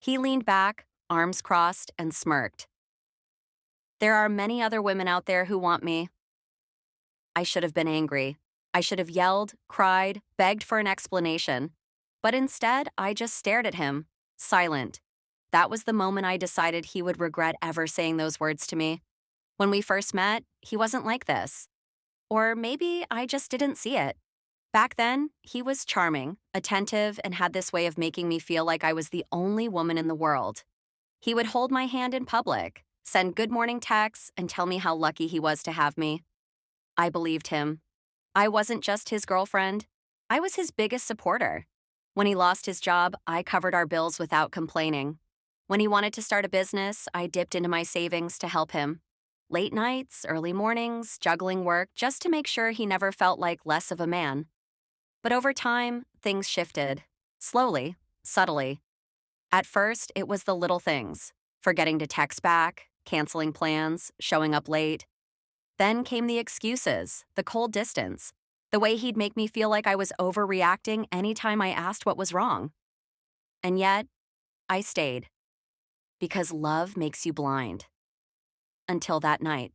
He leaned back, arms crossed, and smirked. There are many other women out there who want me. I should have been angry. I should have yelled, cried, begged for an explanation. But instead, I just stared at him, silent. That was the moment I decided he would regret ever saying those words to me. When we first met, he wasn't like this. Or maybe I just didn't see it. Back then, he was charming, attentive, and had this way of making me feel like I was the only woman in the world. He would hold my hand in public, send good morning texts, and tell me how lucky he was to have me. I believed him. I wasn't just his girlfriend, I was his biggest supporter. When he lost his job, I covered our bills without complaining. When he wanted to start a business, I dipped into my savings to help him. Late nights, early mornings, juggling work just to make sure he never felt like less of a man. But over time, things shifted. Slowly, subtly. At first, it was the little things, forgetting to text back, canceling plans, showing up late. Then came the excuses, the cold distance, the way he'd make me feel like I was overreacting anytime I asked what was wrong. And yet, I stayed. Because love makes you blind. Until that night.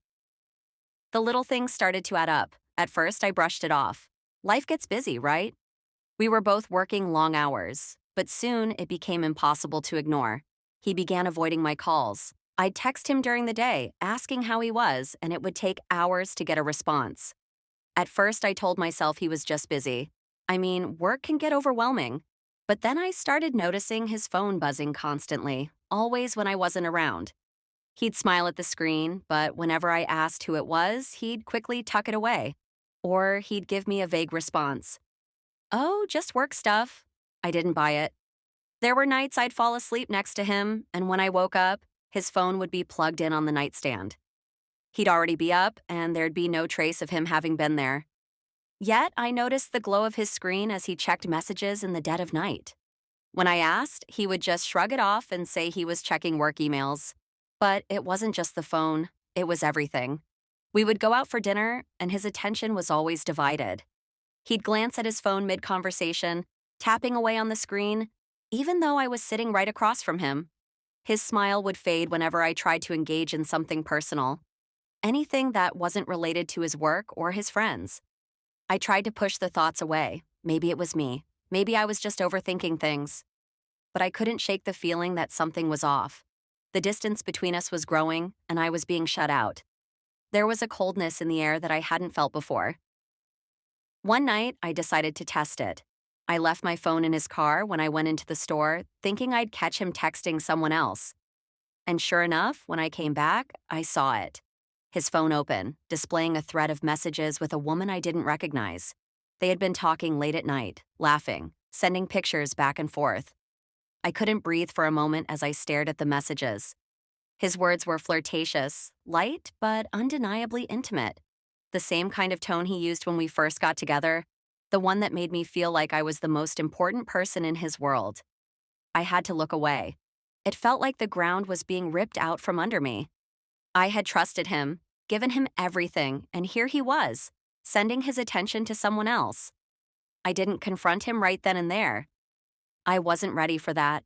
The little things started to add up. At first, I brushed it off. Life gets busy, right? We were both working long hours, but soon it became impossible to ignore. He began avoiding my calls. I'd text him during the day, asking how he was, and it would take hours to get a response. At first, I told myself he was just busy. I mean, work can get overwhelming. But then I started noticing his phone buzzing constantly, always when I wasn't around. He'd smile at the screen, but whenever I asked who it was, he'd quickly tuck it away. Or he'd give me a vague response. Oh, just work stuff. I didn't buy it. There were nights I'd fall asleep next to him, and when I woke up, his phone would be plugged in on the nightstand. He'd already be up, and there'd be no trace of him having been there. Yet, I noticed the glow of his screen as he checked messages in the dead of night. When I asked, he would just shrug it off and say he was checking work emails. But it wasn't just the phone, it was everything. We would go out for dinner, and his attention was always divided. He'd glance at his phone mid-conversation, tapping away on the screen, even though I was sitting right across from him. His smile would fade whenever I tried to engage in something personal. Anything that wasn't related to his work or his friends. I tried to push the thoughts away. Maybe it was me. Maybe I was just overthinking things. But I couldn't shake the feeling that something was off. The distance between us was growing, and I was being shut out. There was a coldness in the air that I hadn't felt before. One night, I decided to test it. I left my phone in his car when I went into the store, thinking I'd catch him texting someone else. And sure enough, when I came back, I saw it. His phone open, displaying a thread of messages with a woman I didn't recognize. They had been talking late at night, laughing, sending pictures back and forth. I couldn't breathe for a moment as I stared at the messages. His words were flirtatious, light, but undeniably intimate. The same kind of tone he used when we first got together, the one that made me feel like I was the most important person in his world. I had to look away. It felt like the ground was being ripped out from under me. I had trusted him, given him everything, and here he was, sending his attention to someone else. I didn't confront him right then and there. I wasn't ready for that.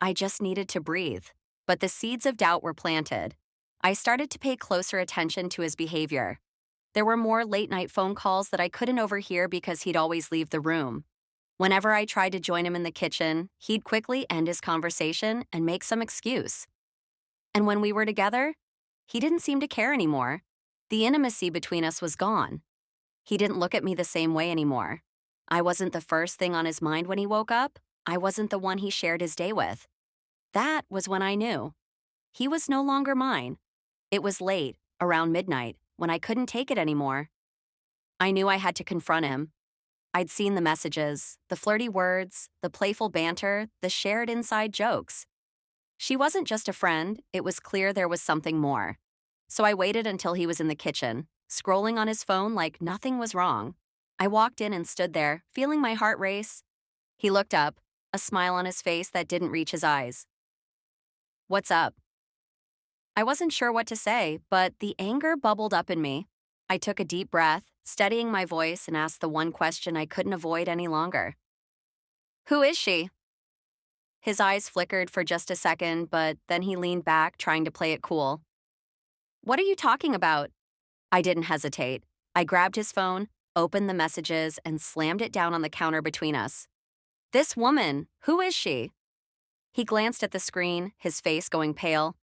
I just needed to breathe. But the seeds of doubt were planted. I started to pay closer attention to his behavior. There were more late-night phone calls that I couldn't overhear because he'd always leave the room. Whenever I tried to join him in the kitchen, he'd quickly end his conversation and make some excuse. And when we were together, he didn't seem to care anymore. The intimacy between us was gone. He didn't look at me the same way anymore. I wasn't the first thing on his mind when he woke up. I wasn't the one he shared his day with. That was when I knew. He was no longer mine. It was late, around midnight, when I couldn't take it anymore. I knew I had to confront him. I'd seen the messages, the flirty words, the playful banter, the shared inside jokes. She wasn't just a friend, it was clear there was something more. So I waited until he was in the kitchen, scrolling on his phone like nothing was wrong. I walked in and stood there, feeling my heart race. He looked up, a smile on his face that didn't reach his eyes. What's up? I wasn't sure what to say, but the anger bubbled up in me. I took a deep breath, steadying my voice, and asked the one question I couldn't avoid any longer. Who is she? His eyes flickered for just a second, but then he leaned back, trying to play it cool. What are you talking about? I didn't hesitate. I grabbed his phone, opened the messages, and slammed it down on the counter between us. This woman, who is she? He glanced at the screen, his face going pale.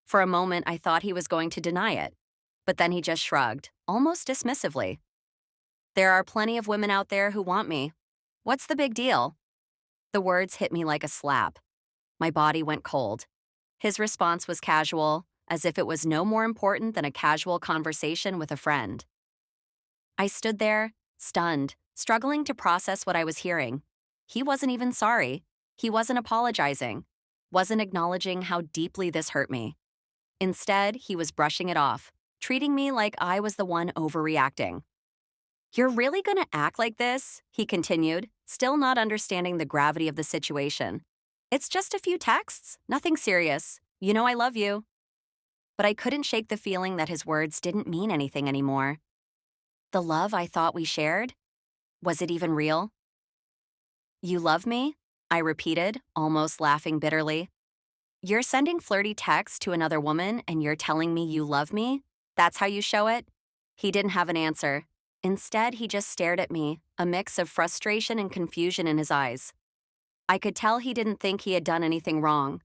For a moment, I thought he was going to deny it, but then he just shrugged, almost dismissively. There are plenty of women out there who want me. What's the big deal? The words hit me like a slap. My body went cold. His response was casual, as if it was no more important than a casual conversation with a friend. I stood there, stunned, struggling to process what I was hearing. He wasn't even sorry. He wasn't apologizing. Wasn't acknowledging how deeply this hurt me. Instead, he was brushing it off, treating me like I was the one overreacting. You're really gonna act like this? He continued, still not understanding the gravity of the situation. It's just a few texts, nothing serious. You know I love you. But I couldn't shake the feeling that his words didn't mean anything anymore. The love I thought we shared? Was it even real? You love me? I repeated, almost laughing bitterly. You're sending flirty texts to another woman and you're telling me you love me? That's how you show it? He didn't have an answer. Instead, he just stared at me, a mix of frustration and confusion in his eyes. I could tell he didn't think he had done anything wrong.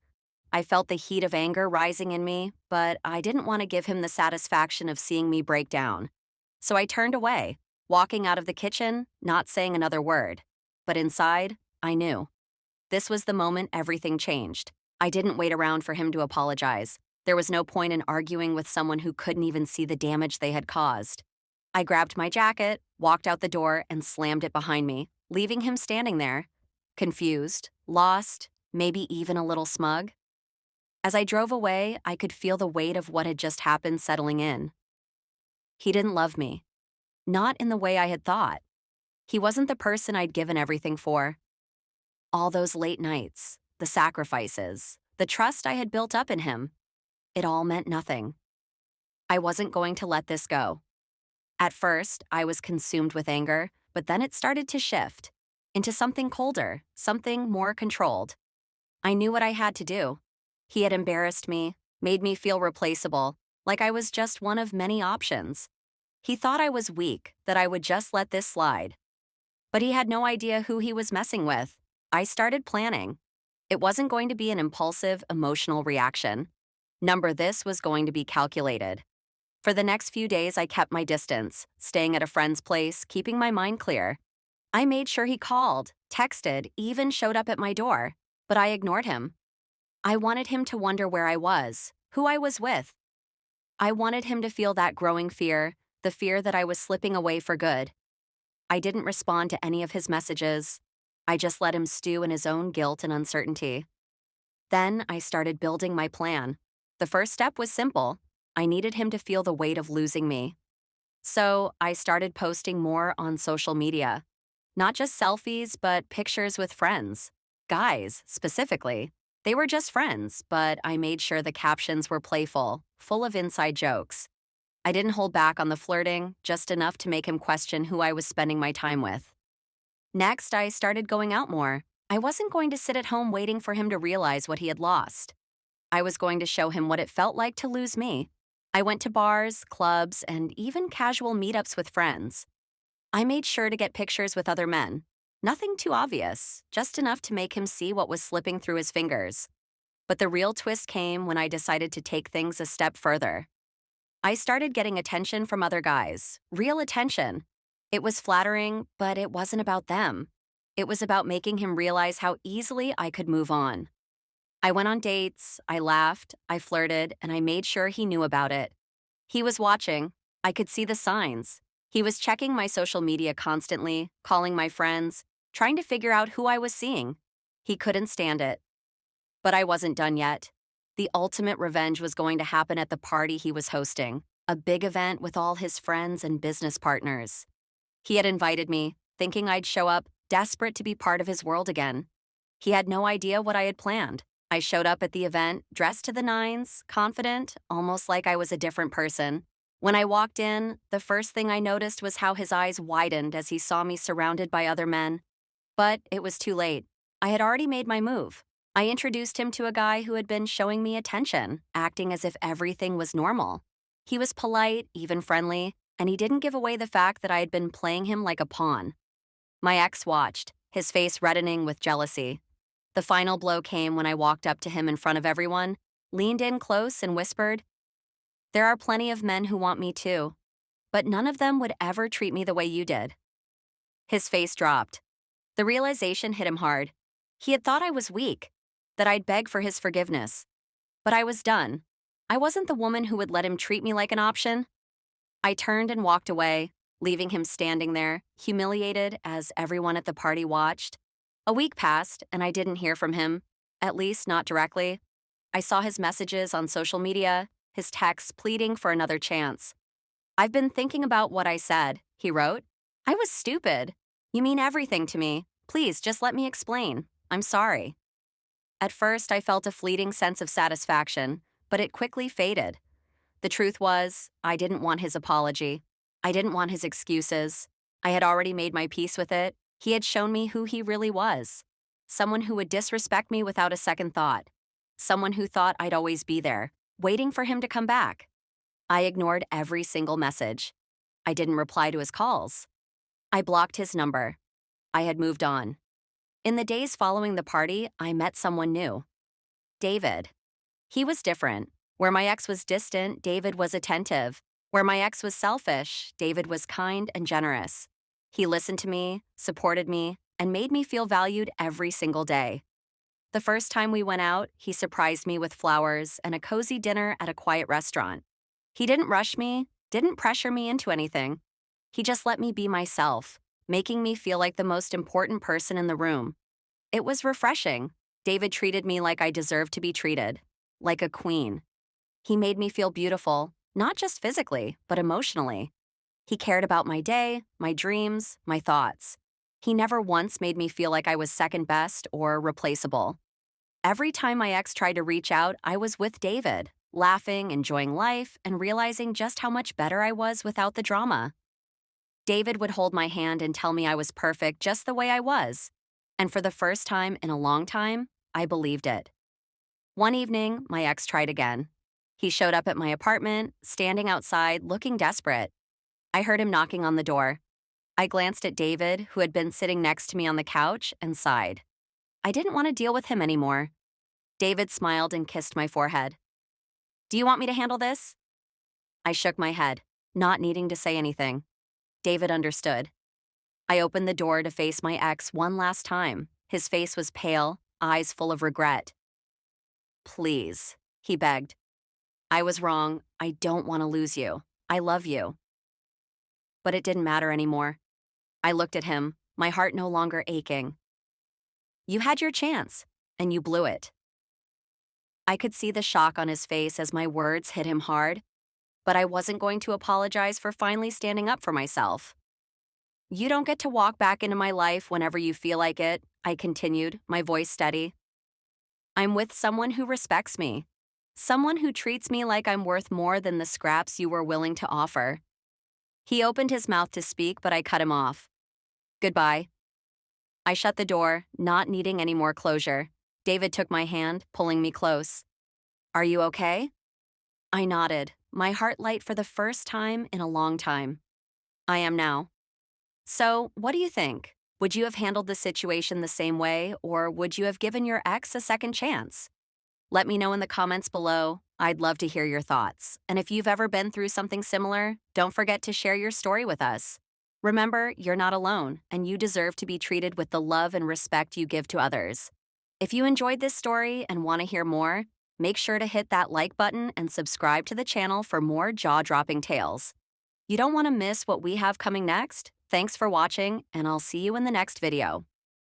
I felt the heat of anger rising in me, but I didn't want to give him the satisfaction of seeing me break down. So I turned away, walking out of the kitchen, not saying another word. But inside, I knew. This was the moment everything changed. I didn't wait around for him to apologize. There was no point in arguing with someone who couldn't even see the damage they had caused. I grabbed my jacket, walked out the door, and slammed it behind me, leaving him standing there, confused, lost, maybe even a little smug. As I drove away, I could feel the weight of what had just happened settling in. He didn't love me. Not in the way I had thought. He wasn't the person I'd given everything for. All those late nights, the sacrifices, the trust I had built up in him, it all meant nothing. I wasn't going to let this go. At first, I was consumed with anger, but then it started to shift into something colder, something more controlled. I knew what I had to do. He had embarrassed me, made me feel replaceable, like I was just one of many options. He thought I was weak, that I would just let this slide. But he had no idea who he was messing with. I started planning. It wasn't going to be an impulsive, emotional reaction. This was going to be calculated. For the next few days, I kept my distance, staying at a friend's place, keeping my mind clear. I made sure he called, texted, even showed up at my door, but I ignored him. I wanted him to wonder where I was, who I was with. I wanted him to feel that growing fear, the fear that I was slipping away for good. I didn't respond to any of his messages. I just let him stew in his own guilt and uncertainty. Then I started building my plan. The first step was simple. I needed him to feel the weight of losing me. So I started posting more on social media. Not just selfies, but pictures with friends. Guys, specifically. They were just friends, but I made sure the captions were playful, full of inside jokes. I didn't hold back on the flirting, just enough to make him question who I was spending my time with. Next, I started going out more. I wasn't going to sit at home waiting for him to realize what he had lost. I was going to show him what it felt like to lose me. I went to bars, clubs, and even casual meetups with friends. I made sure to get pictures with other men. Nothing too obvious, just enough to make him see what was slipping through his fingers. But the real twist came when I decided to take things a step further. I started getting attention from other guys, real attention. It was flattering, but it wasn't about them. It was about making him realize how easily I could move on. I went on dates, I laughed, I flirted, and I made sure he knew about it. He was watching. I could see the signs. He was checking my social media constantly, calling my friends, trying to figure out who I was seeing. He couldn't stand it. But I wasn't done yet. The ultimate revenge was going to happen at the party he was hosting, a big event with all his friends and business partners. He had invited me, thinking I'd show up, desperate to be part of his world again. He had no idea what I had planned. I showed up at the event, dressed to the nines, confident, almost like I was a different person. When I walked in, the first thing I noticed was how his eyes widened as he saw me surrounded by other men. But it was too late. I had already made my move. I introduced him to a guy who had been showing me attention, acting as if everything was normal. He was polite, even friendly, and he didn't give away the fact that I had been playing him like a pawn. My ex watched, his face reddening with jealousy. The final blow came when I walked up to him in front of everyone, leaned in close, and whispered, "There are plenty of men who want me too, but none of them would ever treat me the way you did." His face dropped. The realization hit him hard. He had thought I was weak, that I'd beg for his forgiveness. But I was done. I wasn't the woman who would let him treat me like an option. I turned and walked away, leaving him standing there, humiliated as everyone at the party watched. A week passed, and I didn't hear from him, at least not directly. I saw his messages on social media, his texts pleading for another chance. "I've been thinking about what I said," he wrote. "I was stupid. You mean everything to me. Please, just let me explain. I'm sorry." At first, I felt a fleeting sense of satisfaction, but it quickly faded. The truth was, I didn't want his apology. I didn't want his excuses. I had already made my peace with it. He had shown me who he really was. Someone who would disrespect me without a second thought. Someone who thought I'd always be there, waiting for him to come back. I ignored every single message. I didn't reply to his calls. I blocked his number. I had moved on. In the days following the party, I met someone new. David. He was different. Where my ex was distant, David was attentive. Where my ex was selfish, David was kind and generous. He listened to me, supported me, and made me feel valued every single day. The first time we went out, he surprised me with flowers and a cozy dinner at a quiet restaurant. He didn't rush me, didn't pressure me into anything. He just let me be myself, making me feel like the most important person in the room. It was refreshing. David treated me like I deserved to be treated, like a queen. He made me feel beautiful, not just physically, but emotionally. He cared about my day, my dreams, my thoughts. He never once made me feel like I was second best or replaceable. Every time my ex tried to reach out, I was with David, laughing, enjoying life, and realizing just how much better I was without the drama. David would hold my hand and tell me I was perfect just the way I was. And for the first time in a long time, I believed it. One evening, my ex tried again. He showed up at my apartment, standing outside, looking desperate. I heard him knocking on the door. I glanced at David, who had been sitting next to me on the couch, and sighed. I didn't want to deal with him anymore. David smiled and kissed my forehead. "Do you want me to handle this?" I shook my head, not needing to say anything. David understood. I opened the door to face my ex one last time. His face was pale, eyes full of regret. "Please," he begged. "I was wrong. I don't want to lose you. I love you." But it didn't matter anymore. I looked at him, my heart no longer aching. "You had your chance, and you blew it." I could see the shock on his face as my words hit him hard, but I wasn't going to apologize for finally standing up for myself. "You don't get to walk back into my life whenever you feel like it," I continued, my voice steady. "I'm with someone who respects me. Someone who treats me like I'm worth more than the scraps you were willing to offer." He opened his mouth to speak, but I cut him off. "Goodbye." I shut the door, not needing any more closure. David took my hand, pulling me close. "Are you okay?" I nodded, my heart light for the first time in a long time. "I am now." "So, what do you think? Would you have handled the situation the same way, or would you have given your ex a second chance? Let me know in the comments below. I'd love to hear your thoughts. And if you've ever been through something similar, don't forget to share your story with us. Remember, you're not alone, and you deserve to be treated with the love and respect you give to others. If you enjoyed this story and want to hear more, make sure to hit that like button and subscribe to the channel for more jaw-dropping tales. You don't want to miss what we have coming next? Thanks for watching, and I'll see you in the next video.